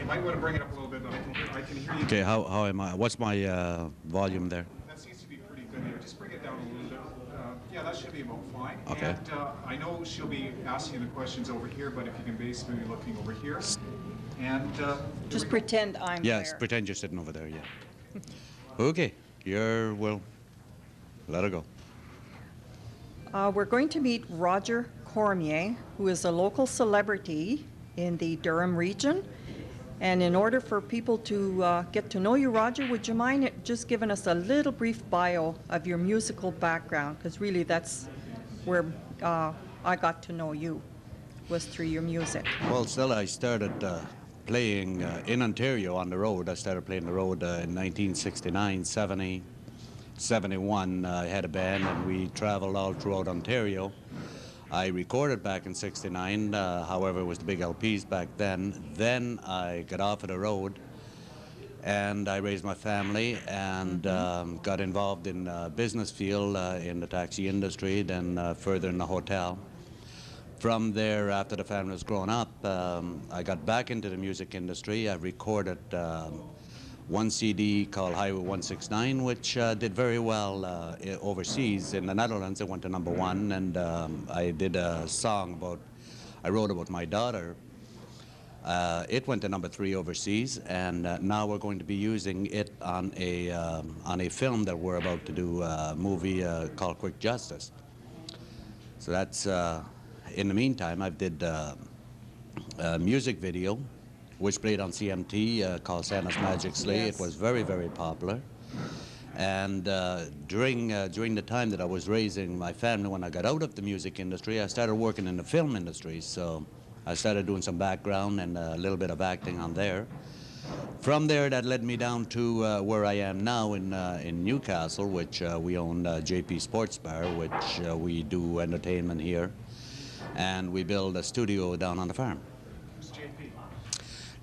might want to bring it up a little bit, but I can hear you. Okay, how am I? What's my volume there? That seems to be pretty good there. Just bring it down a little bit. Yeah, that should be about fine. Okay. And I know she'll be asking the questions over here, but if you can basically be looking over here. And just pretend I'm yes, there. pretend you're sitting over there, yeah. Okay, well, let her go. We're going to meet Roger Cormier, who is a local celebrity in the Durham region. And in order for people to get to know you, Roger, would you mind just giving us a little brief bio of your musical background? Because really that's where I got to know you, was through your music. Well, Stella, I started playing in Ontario on the road. I started playing the road in 1969, 70, 71. I had a band and we traveled all throughout Ontario. I recorded back in 69, however, it was the big LPs back then. Then I got off of the road and I raised my family and got involved in business field in the taxi industry, then further in the hotel. From there, after the family was grown up, I got back into the music industry. I recorded one CD called Highway 169, which did very well overseas. In the Netherlands, it went to #1, and I did a song I wrote about my daughter. It went to #3 overseas, and now we're going to be using it on a film that we're about to do, a movie called Quick Justice. So that's, in the meantime, I did a music video which played on CMT called Santa's Magic Sleigh. Yes. It was very, very popular. And during the time that I was raising my family, when I got out of the music industry, I started working in the film industry. So I started doing some background and a little bit of acting on there. From there, that led me down to where I am now in Newcastle, which we own JP Sports Bar, which we do entertainment here. And we build a studio down on the farm.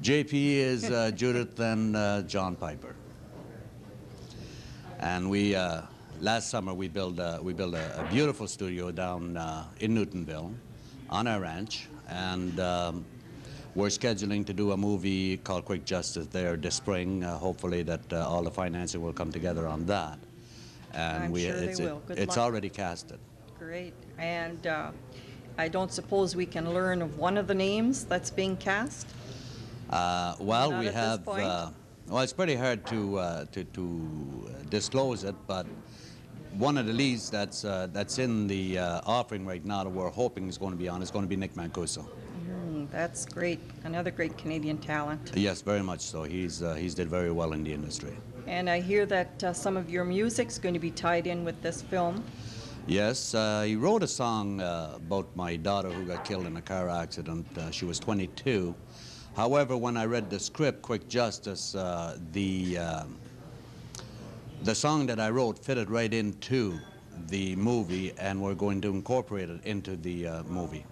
JP is Judith and John Piper. And we, last summer, we built a beautiful studio down in Newtonville on our ranch. And we're scheduling to do a movie called Quick Justice there this spring. Hopefully that all the financing will come together on that. And I'm sure they will. Good it's luck. already casted. Great. And I don't suppose we can learn of one of the names that's being cast? Well, Not we at this have. point? Well, it's pretty hard to disclose it, but one of the leads that's in the offering right now that we're hoping is going to be on is going to be Nick Mancuso. That's great. Another great Canadian talent. Yes, very much so. He's did very well in the industry. And I hear that some of your music's going to be tied in with this film. Yes, he wrote a song about my daughter who got killed in a car accident. She was 22. However, when I read the script, Quick Justice, the song that I wrote fitted right into the movie, and we're going to incorporate it into the movie.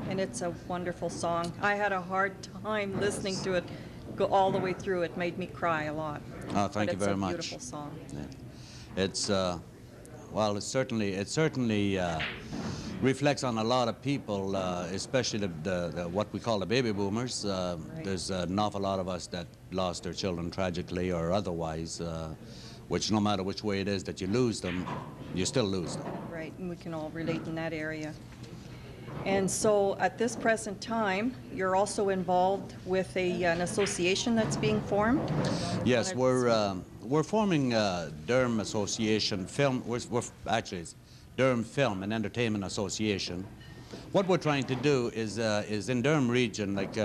And it's a wonderful song. I had a hard time listening to it, go all the way through. It made me cry a lot. Oh, thank you very much. It's a beautiful song. Yeah. It's well, it certainly reflects on a lot of people, especially the what we call the baby boomers. Right. There's an awful lot of us that lost their children tragically or otherwise, which no matter which way it is that you lose them, you still lose them. Right, and we can all relate in that area. And so at this present time, you're also involved with an association that's being formed? Yes, we're forming Durham Association Film. Actually, it's Durham Film and Entertainment Association. What we're trying to do is in Durham region, like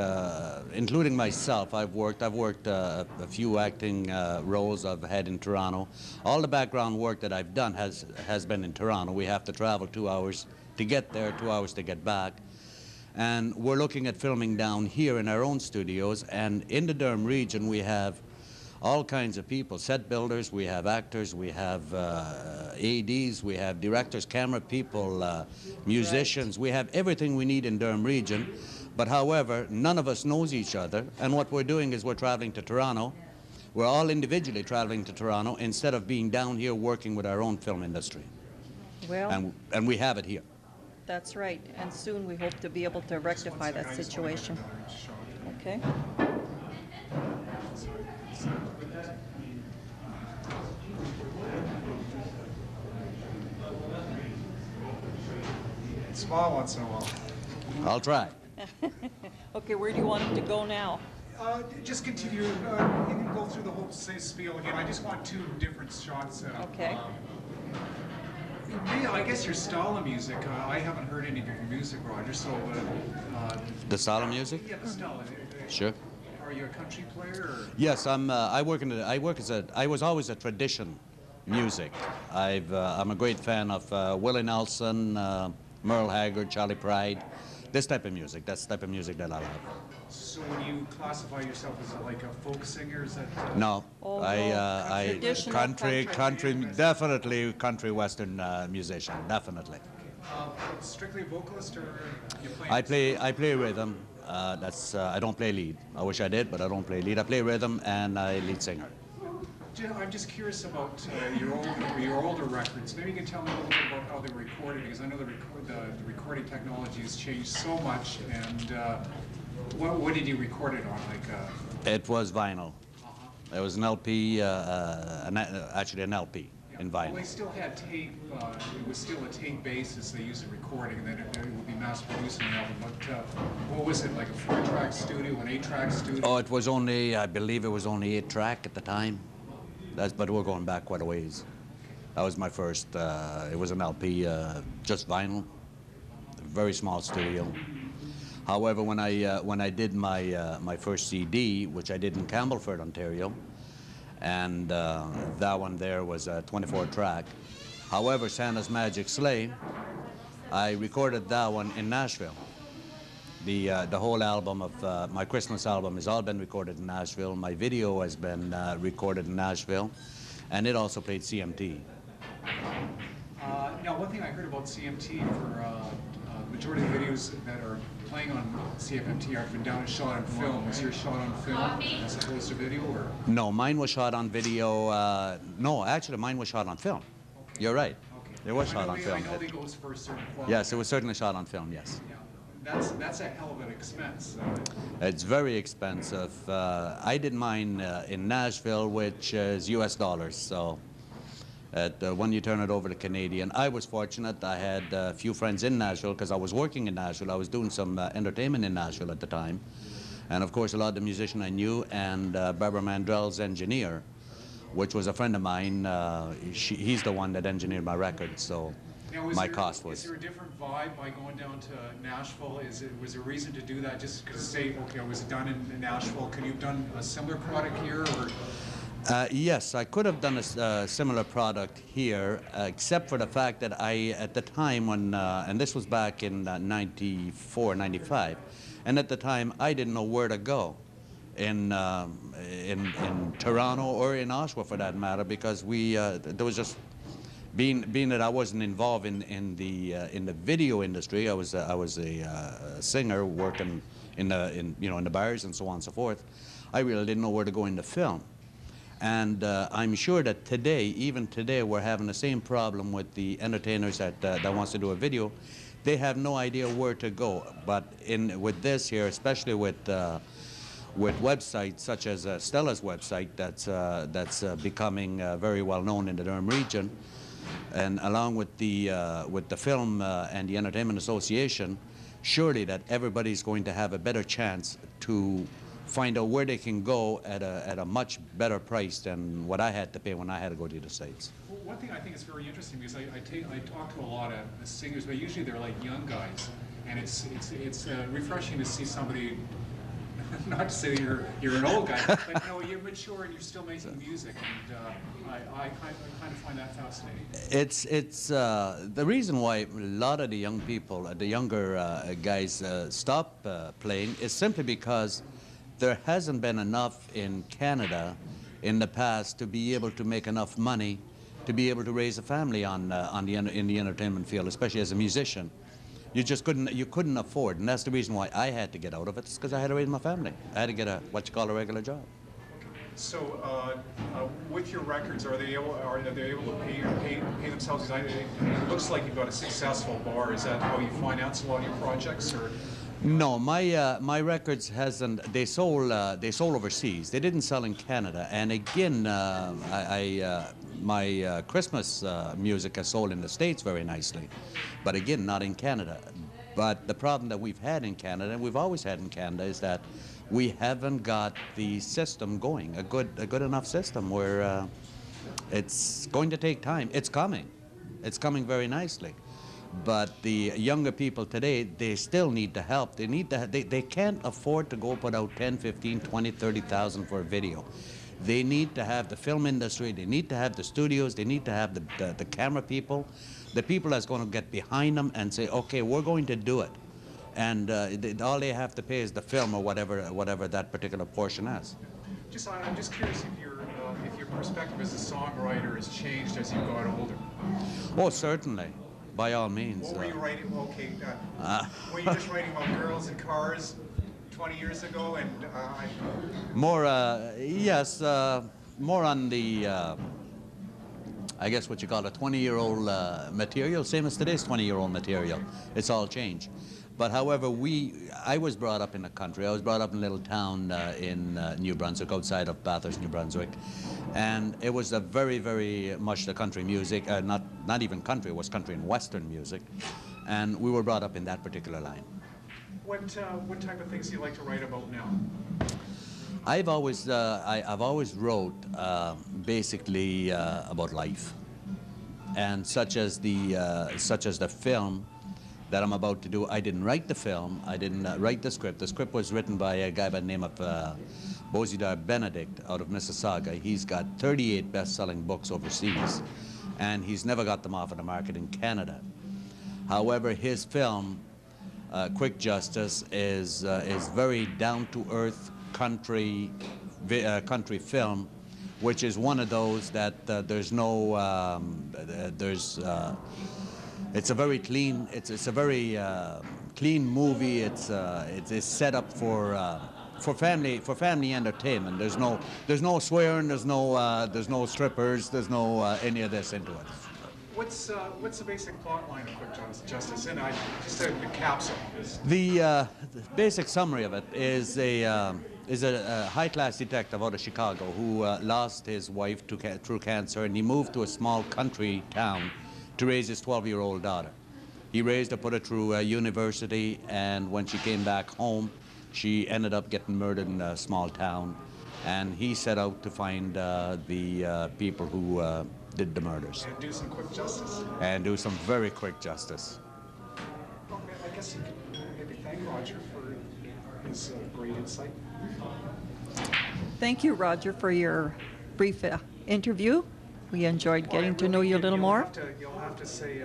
including myself, I've worked a few acting roles I've had in Toronto. All the background work that I've done has been in Toronto. We have to travel 2 hours to get there, 2 hours to get back. And we're looking at filming down here in our own studios. And in the Durham region, we have all kinds of people, set builders, we have actors, we have ADs, we have directors, camera people, musicians. We have everything we need in Durham region. But however, none of us knows each other. And what we're doing is we're traveling to Toronto. We're all individually traveling to Toronto instead of being down here working with our own film industry. Well, and we have it here. that's right. And soon we hope to be able to rectify that situation. Okay? smile once in a while. I'll try. Okay, where do you want him to go now? Just continue. You can go through the whole spiel again. I just want two different shots. Okay. Yeah, I guess your style of music. I haven't heard any of your music, Roger. So. The style of music? Yeah, the style. Sure. Are you a country player? Or? Yes, I was always a tradition music. I'm a great fan of Willie Nelson, Merle Haggard, Charlie Pride, this type of music. That's the type of music that I love. So when you classify yourself as like a folk singer, is that? No, Oh, I traditional country, definitely country western musician, definitely. Strictly a vocalist, or you play? I play rhythm. I don't play lead. I wish I did, but I don't play lead. I play rhythm and I lead singer. I'm just curious about your older records. Maybe you can tell me a little bit about how they were recorded, because I know the recording technology has changed so much. And what did you record it on? It was vinyl. It was an LP, actually an LP in vinyl. Well, they still had tape. It was still a tape basis they used in recording, and then it would be mass-produced in an album. But what was it, like a 4-track studio, an 8-track studio? Oh, it was only, I believe it was only 8-track at the time. But we're going back quite a ways. That was my first, it was an LP, just vinyl, very small studio. However, when I did my first CD, which I did in Campbellford, Ontario, and that one there was a 24-track. However, Santa's Magic Sleigh, I recorded that one in Nashville. The whole album of my Christmas album has all been recorded in Nashville. My video has been recorded in Nashville, and it also played CMT. Now, one thing I heard about CMT for the majority of the videos that are playing on CMT have been down and shot on film. Was yours shot on film as opposed to video, or? No, mine was shot on video. No, actually, mine was shot on film. Okay. You're right. Okay. It was shot on film. I know they go for a certain quality. Yes, it was certainly shot on film. Yes. Yeah. That's a hell of an expense. It's very expensive. I did mine in Nashville, which is US dollars. So when you turn it over to Canadian, I was fortunate. I had a few friends in Nashville because I was working in Nashville. I was doing some entertainment in Nashville at the time. And of course, a lot of the musicians I knew, and Barbara Mandrell's engineer, which was a friend of mine, he's the one that engineered my record. So. Now, my cost was. Is there a different vibe by going down to Nashville? Was there a reason to do that? Just because, say, okay, I was done in Nashville. Could you have done a similar product here, or? Yes, I could have done a similar product here, except for the fact that at the time when, and this was back in 94, 95, and at the time I didn't know where to go in Toronto or in Oshawa for that matter, because there was just. Being that I wasn't involved in the video industry, I was a singer working in the bars and so on and so forth. I really didn't know where to go into film, and I'm sure that today, even today, we're having the same problem with the entertainers that wants to do a video. They have no idea where to go. But with this here, especially with websites such as Stella's website, that's becoming very well known in the Durham region. And along with the film and the Entertainment Association, surely that everybody's going to have a better chance to find out where they can go at a much better price than what I had to pay when I had to go to the States. Well, one thing I think is very interesting, because I talk to a lot of singers, but usually they're like young guys, and it's refreshing to see somebody. Not to say you're an old guy, but you're mature and you're still making music, and I kind of find that fascinating. It's the reason why a lot of the young people, the younger guys, stop playing is simply because there hasn't been enough in Canada in the past to be able to make enough money to be able to raise a family in the entertainment field, especially as a musician. You just couldn't afford, and that's the reason why I had to get out of it, because I had to raise my family. I had to get a regular job. So, with your records, are they able to pay themselves? It looks like you've got a successful bar. Is that how you finance a lot of your projects, or? No, my records hasn't. They sold overseas. They didn't sell in Canada. And again, my Christmas music has sold in the States very nicely, but again, not in Canada. But the problem that we've had in Canada, and we've always had in Canada, is that we haven't got the system going, a good enough system where it's going to take time. It's coming. It's coming very nicely. But the younger people today, they still need the help. They need they can't afford to go put out 10, 15, 20, 30,000 for a video. They need to have the film industry, they need to have the studios, they need to have the camera people, the people that's going to get behind them and say, okay, we're going to do it. And all they have to pay is the film or whatever that particular portion is. I'm just curious if your perspective as a songwriter has changed as you got older. Oh, certainly. By all means. What were you writing? Okay, were you just writing about girls and cars 20 years ago? And more, yes, more on the, I guess what you call a 20-year-old material, same as today's 20-year-old material. It's all changed. But however, I was brought up in the country. I was brought up in a little town in New Brunswick, outside of Bathurst, New Brunswick. And it was a very, very much the country music, not even country, it was country and western music. And we were brought up in that particular line. What type of things do you like to write about now? I've always wrote basically about life, and such as the film that I'm about to do. I didn't write the film. I didn't write the script. The script was written by a guy by the name of Bozidar Benedict out of Mississauga. He's got 38 best-selling books overseas, and he's never got them off of the market in Canada. However, his film, Quick Justice, is very down-to-earth country film, which is one of those that there's no it's a very clean. It's a very clean movie. It's set up for family entertainment. There's no swearing. There's no strippers. There's no any of this into it. What's the basic plot line of Quick Justice? And just a capsule. The basic summary of it is a high-class detective out of Chicago who lost his wife through cancer, and he moved to a small country town to raise his 12-year-old daughter. He raised her, put her through university, and when she came back home, she ended up getting murdered in a small town, and he set out to find the people who did the murders. And do some quick justice. And do some very quick justice. Well, I guess you could maybe thank Roger for his great insight. Thank you, Roger, for your brief interview. We enjoyed getting to know you a little more. You'll have to say,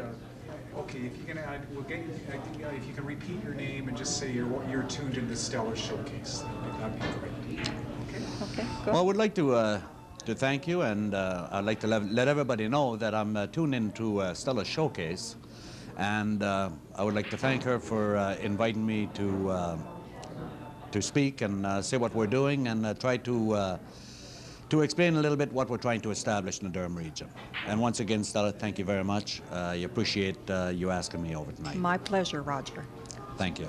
okay, if you can if you can repeat your name and just say you're tuned into the Stellar Showcase, that'd be great. Okay, go. Well, I would like to thank you, and I'd like to let everybody know that I'm tuned into Stellar Showcase, and I would like to thank her for inviting me to speak and say what we're doing and try to explain a little bit what we're trying to establish in the Durham region. And once again, Stella, thank you very much. I appreciate you asking me over tonight. My pleasure, Roger. Thank you.